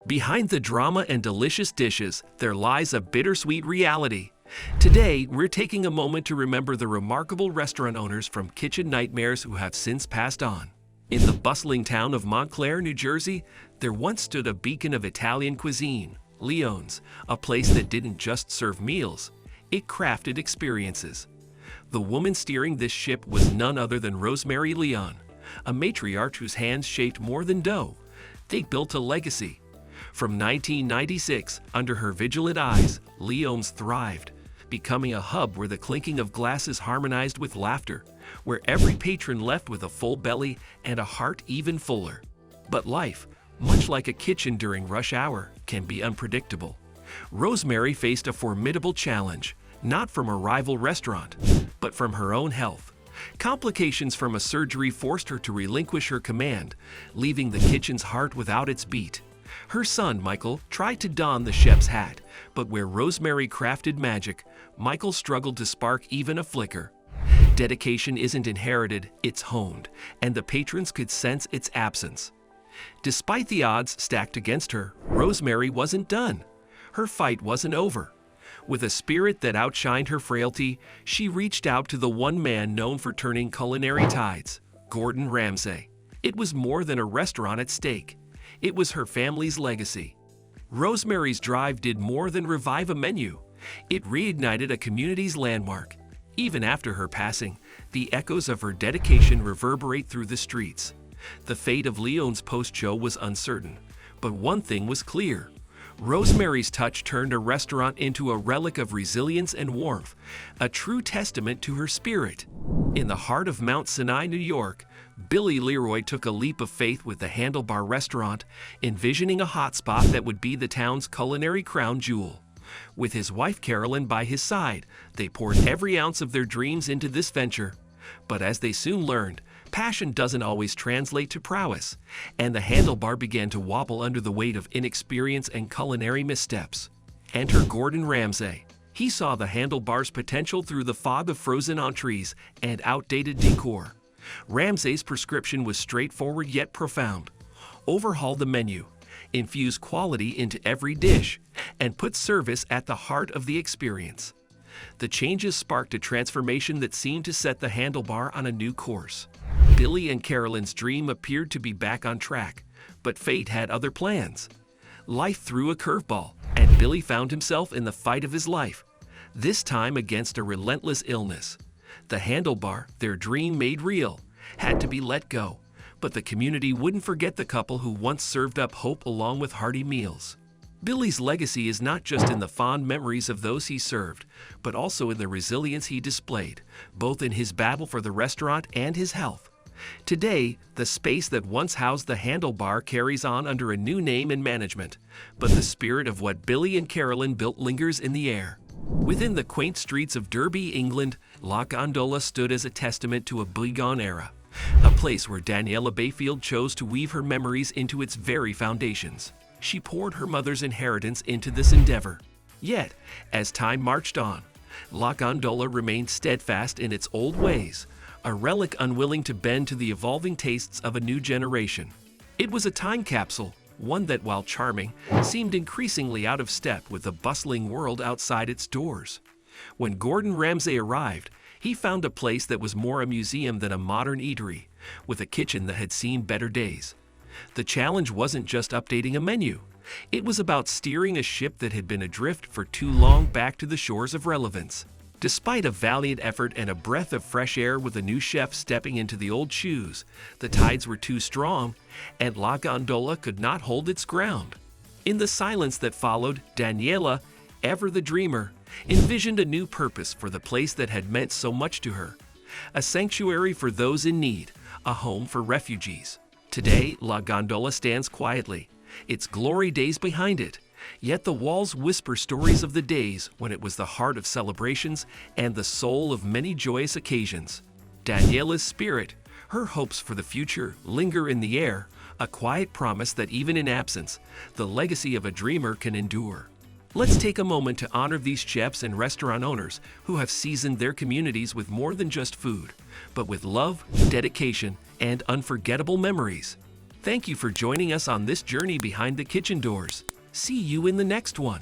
Behind the drama and delicious dishes, there lies a bittersweet reality. Today, we're taking a moment to remember the remarkable restaurant owners from kitchen nightmares who have since passed on. In the bustling town of Montclair, New Jersey, there once stood a beacon of Italian cuisine, Leon's, a place that didn't just serve meals, it crafted experiences. The woman steering this ship was none other than Rosemary Leon, a matriarch whose hands shaped more than dough. They built a legacy. From 1996, under her vigilant eyes, Leon's thrived, becoming a hub where the clinking of glasses harmonized with laughter, where every patron left with a full belly and a heart even fuller. But life, much like a kitchen during rush hour, can be unpredictable. Rosemary faced a formidable challenge, not from a rival restaurant, but from her own health. Complications from a surgery forced her to relinquish her command, leaving the kitchen's heart without its beat. Her son, Michael, tried to don the chef's hat, but where Rosemary crafted magic, Michael struggled to spark even a flicker. Dedication isn't inherited, it's honed, and the patrons could sense its absence. Despite the odds stacked against her, Rosemary wasn't done. Her fight wasn't over. With a spirit that outshined her frailty, she reached out to the one man known for turning culinary tides, Gordon Ramsay. It was more than a restaurant at stake. It was her family's legacy. Rosemarys Drive did more than revive a menu. It reignited a community's landmark. Even after her passing, the echoes of her dedication reverberate through the streets. The fate of Leon's post-show was uncertain, but one thing was clear. Rosemary's touch turned a restaurant into a relic of resilience and warmth, a true testament to her spirit. In the heart of Mount Sinai, New York, Billy Leroy took a leap of faith with the Handlebar restaurant, envisioning a hotspot that would be the town's culinary crown jewel. With his wife Carolyn by his side, they poured every ounce of their dreams into this venture. But as they soon learned, passion doesn't always translate to prowess, and the Handlebar began to wobble under the weight of inexperience and culinary missteps. Enter Gordon Ramsay. He saw the Handlebar's potential through the fog of frozen entrees and outdated decor. Ramsay's prescription was straightforward yet profound. Overhaul the menu, infuse quality into every dish, and put service at the heart of the experience. The changes sparked a transformation that seemed to set the Handlebar on a new course. Billy and Carolyn's dream appeared to be back on track, but fate had other plans. Life threw a curveball, and Billy found himself in the fight of his life, this time against a relentless illness. The Handlebar, their dream made real, had to be let go, but the community wouldn't forget the couple who once served up hope along with hearty meals. Billy's legacy is not just in the fond memories of those he served, but also in the resilience he displayed, both in his battle for the restaurant and his health. Today, the space that once housed the Handlebar carries on under a new name and management, but the spirit of what Billy and Carolyn built lingers in the air. Within the quaint streets of Derby, England, La Gondola stood as a testament to a bygone era, a place where Daniela Bayfield chose to weave her memories into its very foundations. She poured her mother's inheritance into this endeavor. Yet, as time marched on, La Gondola remained steadfast in its old ways, a relic unwilling to bend to the evolving tastes of a new generation. It was a time capsule, one that, while charming, seemed increasingly out of step with the bustling world outside its doors. When Gordon Ramsay arrived, he found a place that was more a museum than a modern eatery, with a kitchen that had seen better days. The challenge wasn't just updating a menu. It was about steering a ship that had been adrift for too long back to the shores of relevance. Despite a valiant effort and a breath of fresh air with a new chef stepping into the old shoes, the tides were too strong, and La Gondola could not hold its ground. In the silence that followed, Daniela, ever the dreamer, envisioned a new purpose for the place that had meant so much to her. A sanctuary for those in need, a home for refugees. Today, La Gondola stands quietly, its glory days behind it. Yet the walls whisper stories of the days when it was the heart of celebrations and the soul of many joyous occasions. Daniela's spirit, her hopes for the future, linger in the air, a quiet promise that even in absence, the legacy of a dreamer can endure. Let's take a moment to honor these chefs and restaurant owners who have seasoned their communities with more than just food, but with love, dedication, and unforgettable memories. Thank you for joining us on this journey behind the kitchen doors. See you in the next one.